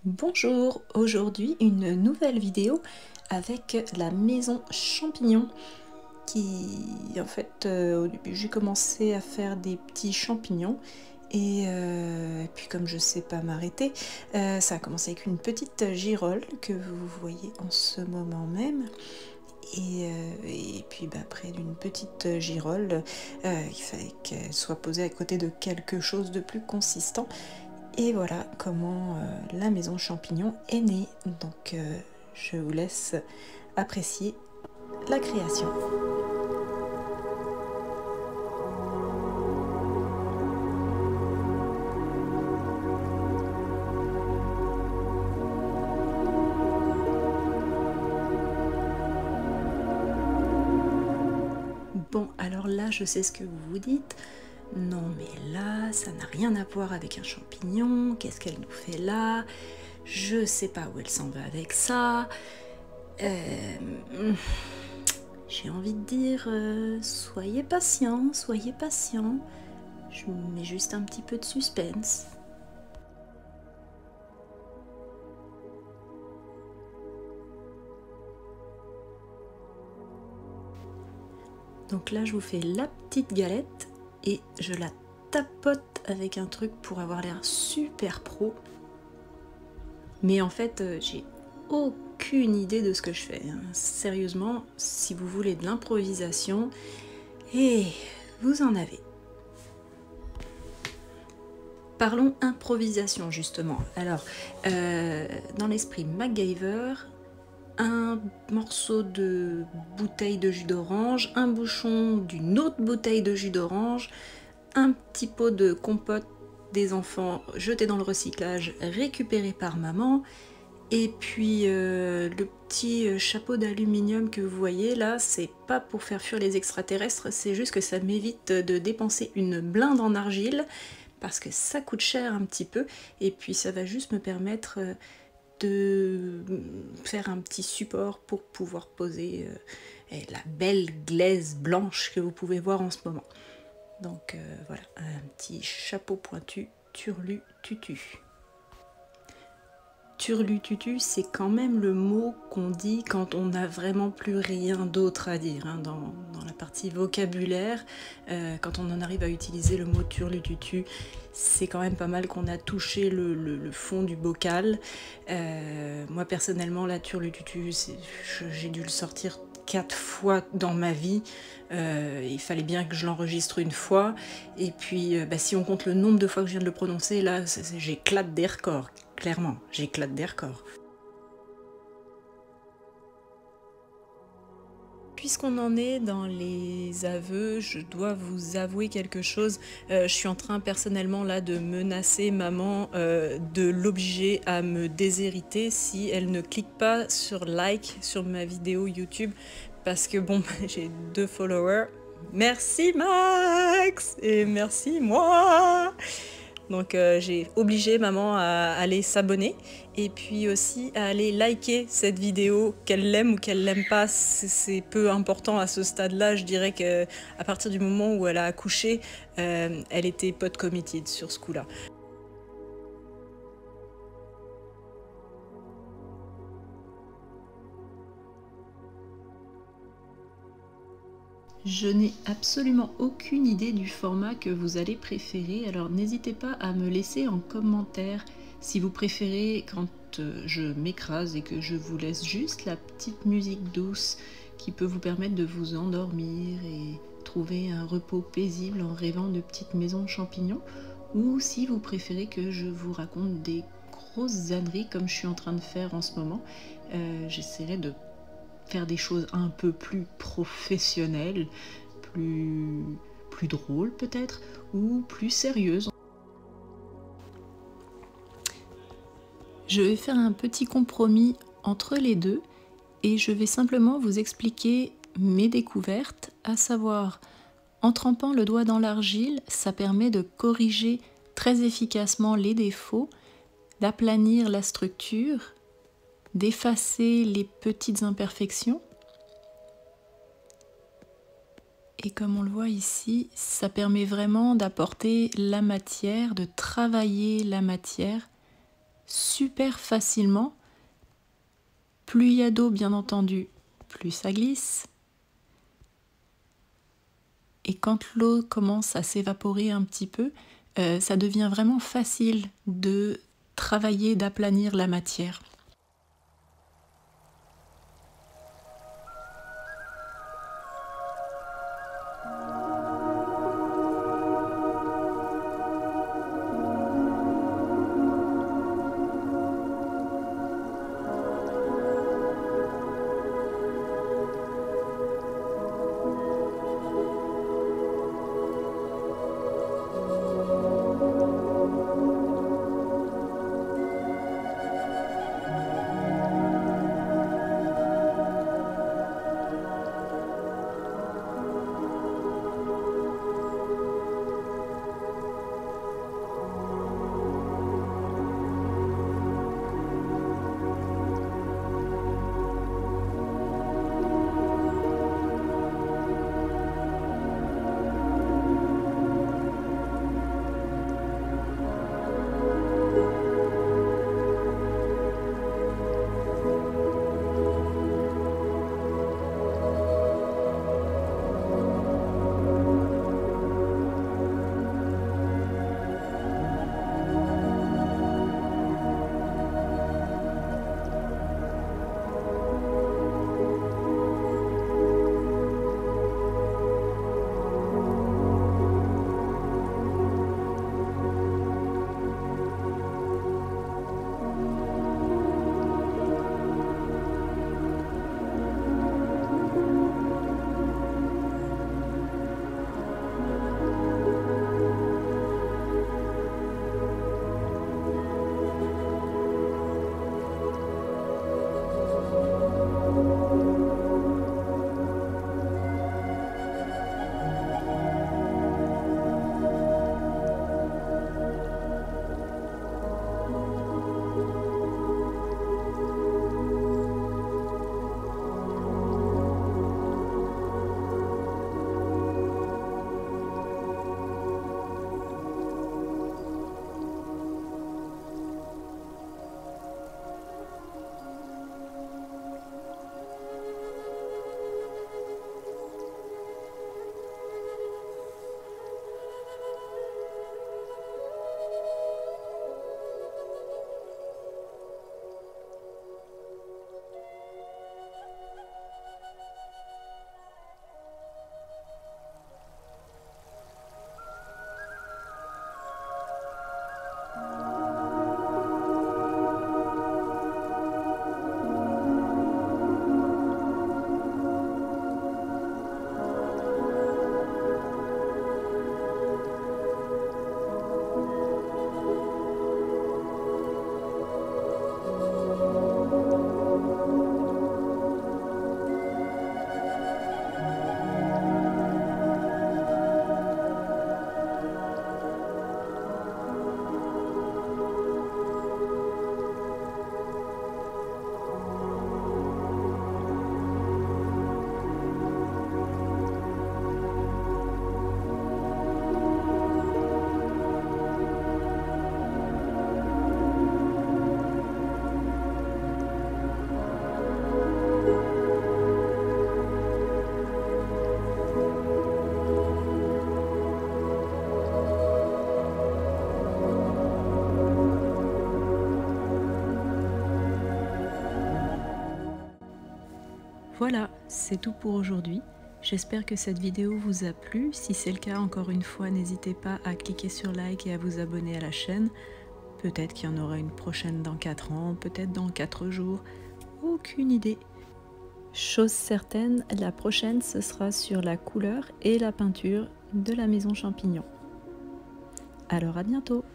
Bonjour, aujourd'hui une nouvelle vidéo avec la maison champignon qui en fait au début j'ai commencé à faire des petits champignons et puis comme je sais pas m'arrêter, ça a commencé avec une petite girole que vous voyez en ce moment même et puis près d'une petite girole il fallait qu'elle soit posée à côté de quelque chose de plus consistant. Et voilà comment la maison champignon est née. Donc je vous laisse apprécier la création. Bon, alors là, je sais ce que vous vous dites. Non, mais là, ça n'a rien à voir avec un champignon. Qu'est-ce qu'elle nous fait là? Je sais pas où elle s'en va avec ça. J'ai envie de dire, soyez patient, soyez patient. Je mets juste un petit peu de suspense. Donc là, je vous fais la petite galette et je la tapote avec un truc pour avoir l'air super pro. Mais en fait, j'ai aucune idée de ce que je fais. Hein. Sérieusement, si vous voulez de l'improvisation, et vous en avez. Parlons improvisation justement. Alors, dans l'esprit MacGyver, un morceau de bouteille de jus d'orange, un bouchon d'une autre bouteille de jus d'orange, un petit pot de compote des enfants jeté dans le recyclage, récupéré par maman, et puis le petit chapeau d'aluminium que vous voyez là, c'est pas pour faire fuir les extraterrestres, c'est juste que ça m'évite de dépenser une blinde en argile, parce que ça coûte cher un petit peu, et puis ça va juste me permettre de faire un petit support pour pouvoir poser la belle glaise blanche que vous pouvez voir en ce moment. Donc voilà, un petit chapeau pointu, turlututu. Turlututu, c'est quand même le mot qu'on dit quand on n'a vraiment plus rien d'autre à dire. Hein, dans la partie vocabulaire, quand on en arrive à utiliser le mot turlututu, c'est quand même pas mal qu'on a touché le fond du bocal. Moi personnellement, la turlututu, j'ai dû le sortir 4 fois dans ma vie. Il fallait bien que je l'enregistre une fois. Et puis, si on compte le nombre de fois que je viens de le prononcer, là, j'éclate des records. Clairement, j'éclate des records. Puisqu'on en est dans les aveux, je dois vous avouer quelque chose. Je suis en train personnellement là de menacer maman de l'obliger à me déshériter si elle ne clique pas sur like sur ma vidéo YouTube. Parce que bon, j'ai 2 followers. Merci Max et merci moi. Donc j'ai obligé maman à aller s'abonner et puis aussi à aller liker cette vidéo, qu'elle l'aime ou qu'elle l'aime pas, c'est peu important à ce stade-là. Je dirais qu'à partir du moment où elle a accouché, elle était pod committed sur ce coup-là. Je n'ai absolument aucune idée du format que vous allez préférer, alors n'hésitez pas à me laisser en commentaire si vous préférez quand je m'écrase et que je vous laisse juste la petite musique douce qui peut vous permettre de vous endormir et trouver un repos paisible en rêvant de petites maisons champignons, ou si vous préférez que je vous raconte des grosses âneries comme je suis en train de faire en ce moment. J'essaierai de faire des choses un peu plus professionnelles, plus drôles peut-être, ou plus sérieuses. Je vais faire un petit compromis entre les deux et je vais simplement vous expliquer mes découvertes, à savoir, en trempant le doigt dans l'argile, ça permet de corriger très efficacement les défauts, d'aplanir la structure, d'effacer les petites imperfections. Et comme on le voit ici, ça permet vraiment d'apporter la matière, de travailler la matière super facilement. Plus il y a d'eau, bien entendu, plus ça glisse. Et quand l'eau commence à s'évaporer un petit peu, ça devient vraiment facile de travailler, d'aplanir la matière. Voilà, c'est tout pour aujourd'hui. J'espère que cette vidéo vous a plu. Si c'est le cas, encore une fois, n'hésitez pas à cliquer sur like et à vous abonner à la chaîne. Peut-être qu'il y en aura une prochaine dans 4 ans, peut-être dans 4 jours. Aucune idée. Chose certaine, la prochaine, ce sera sur la couleur et la peinture de la maison champignon. Alors à bientôt!